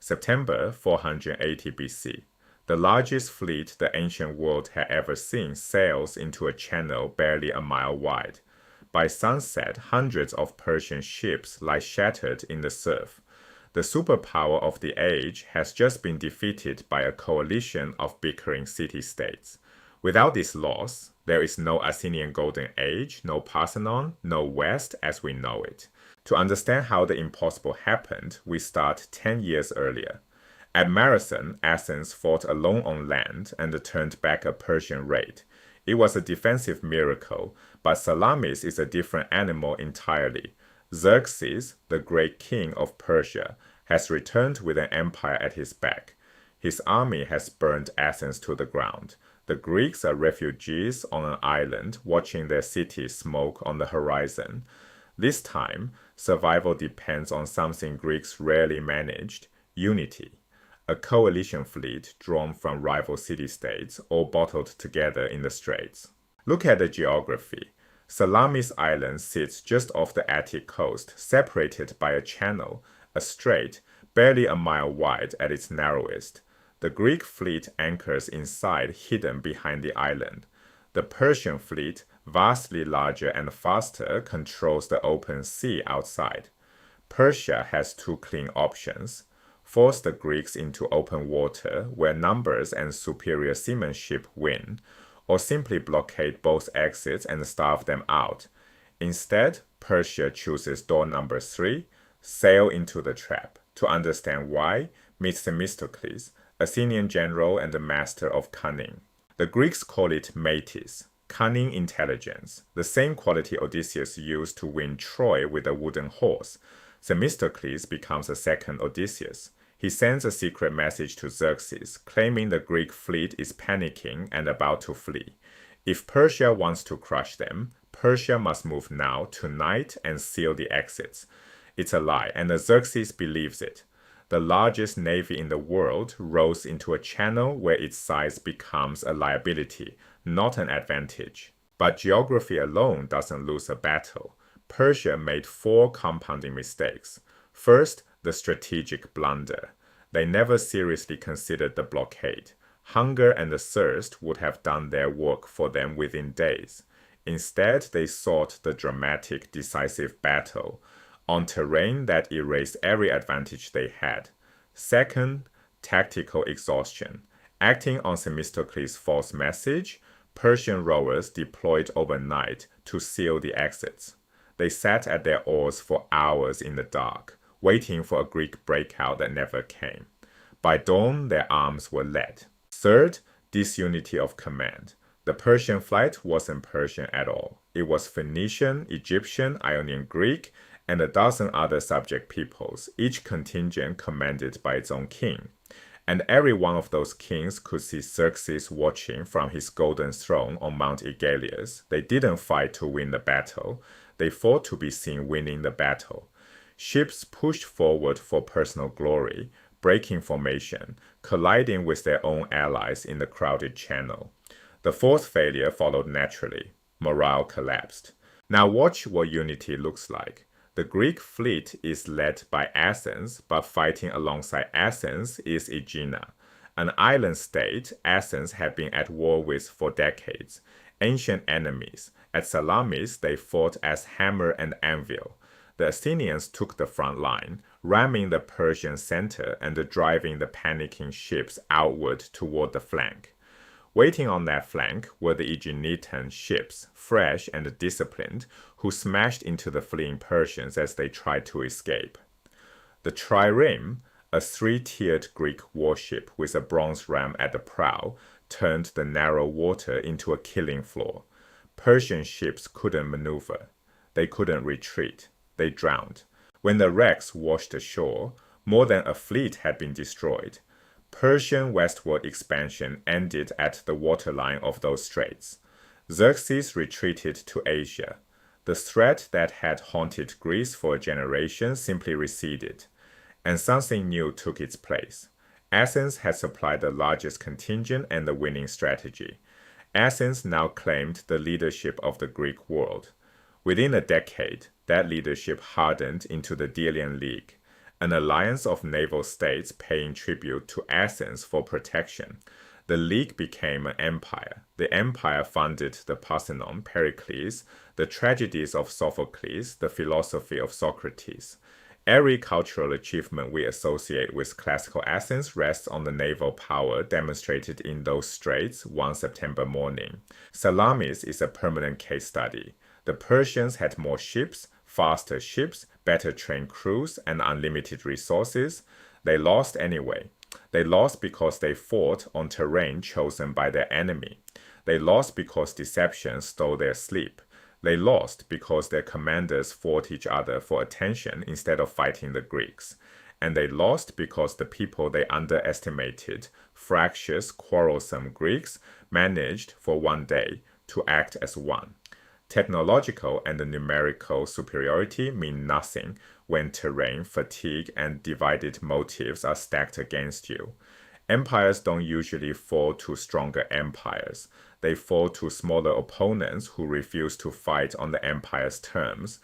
September 480 BC. The largest fleet the ancient world had ever seen sails into a channel barely a mile wide. By sunset, hundreds of Persian ships lie shattered in the surf. The superpower of the age has just been defeated by a coalition of bickering city-states. Without this loss, there is no Athenian Golden Age, no Parthenon, no West as we know it. To understand how the impossible happened, we start 10 years earlier. At Marathon, Athens fought alone on land and turned back a Persian raid. It was a defensive miracle, but Salamis is a different animal entirely. Xerxes, the great king of Persia, has returned with an empire at his back. His army has burned Athens to the ground. The Greeks are refugees on an island watching their city smoke on the horizon. This time, survival depends on something Greeks rarely managed: unity. A coalition fleet drawn from rival city-states, all bottled together in the Straits. Look at the geography. Salamis Island sits just off the Attic coast, separated by a channel, a strait, barely a mile wide at its narrowest. The Greek fleet anchors inside, hidden behind the island. The Persian fleet, vastly larger and faster, controls the open sea outside. Persia has two clean options: force the Greeks into open water, where numbers and superior seamanship win, or simply blockade both exits and starve them out. Instead, Persia chooses door number 3, sail into the trap. To understand why, meet Themistocles, Athenian general and the master of cunning. The Greeks call it Metis, cunning intelligence, the same quality Odysseus used to win Troy with a wooden horse. Themistocles becomes a second Odysseus. He sends a secret message to Xerxes, claiming the Greek fleet is panicking and about to flee. If Persia wants to crush them, Persia must move now, tonight, and seal the exits. It's a lie, and Xerxes believes it. The largest navy in the world rolls into a channel where its size becomes a liability, not an advantage. But geography alone doesn't lose a battle. Persia made 4 compounding mistakes. First, the strategic blunder. They never seriously considered the blockade. Hunger and the thirst would have done their work for them within days. Instead, they sought the dramatic, decisive battle on terrain that erased every advantage they had. Second, tactical exhaustion. Acting on Themistocles' false message, Persian rowers deployed overnight to seal the exits. They sat at their oars for hours in the dark, waiting for a Greek breakout that never came. By dawn, their arms were lead. Third, disunity of command. The Persian flight wasn't Persian at all. It was Phoenician, Egyptian, Ionian Greek, and a dozen other subject peoples, each contingent commanded by its own king. And every one of those kings could see Xerxes watching from his golden throne on Mount Aegaleus. They didn't fight to win the battle. They fought to be seen winning the battle. Ships pushed forward for personal glory, breaking formation, colliding with their own allies in the crowded channel. The fourth failure followed naturally. Morale collapsed. Now watch what unity looks like. The Greek fleet is led by Athens, but fighting alongside Athens is Aegina, an island state Athens had been at war with for decades. Ancient enemies. At Salamis, they fought as hammer and anvil. The Athenians took the front line, ramming the Persian center and driving the panicking ships outward toward the flank. Waiting on that flank were the Aeginetan ships, fresh and disciplined, who smashed into the fleeing Persians as they tried to escape. The trireme, a 3-tiered Greek warship with a bronze ram at the prow, turned the narrow water into a killing floor. Persian ships couldn't maneuver. They couldn't retreat. They drowned. When the wrecks washed ashore, more than a fleet had been destroyed. Persian westward expansion ended at the waterline of those straits. Xerxes retreated to Asia. The threat that had haunted Greece for a generation simply receded, and something new took its place. Athens had supplied the largest contingent and the winning strategy. Athens now claimed the leadership of the Greek world. Within a decade, that leadership hardened into the Delian League, an alliance of naval states paying tribute to Athens for protection. The league became an empire. The empire funded the Parthenon, Pericles, the tragedies of Sophocles, the philosophy of Socrates. Every cultural achievement we associate with classical Athens rests on the naval power demonstrated in those straits one September morning. Salamis is a permanent case study. The Persians had more ships, faster ships, better trained crews, and unlimited resources. They lost anyway. They lost because they fought on terrain chosen by their enemy. They lost because deception stole their sleep. They lost because their commanders fought each other for attention instead of fighting the Greeks. And they lost because the people they underestimated, fractious, quarrelsome Greeks, managed for one day to act as one. Technological and numerical superiority mean nothing when terrain, fatigue, and divided motives are stacked against you. Empires don't usually fall to stronger empires. They fall to smaller opponents who refuse to fight on the empire's terms.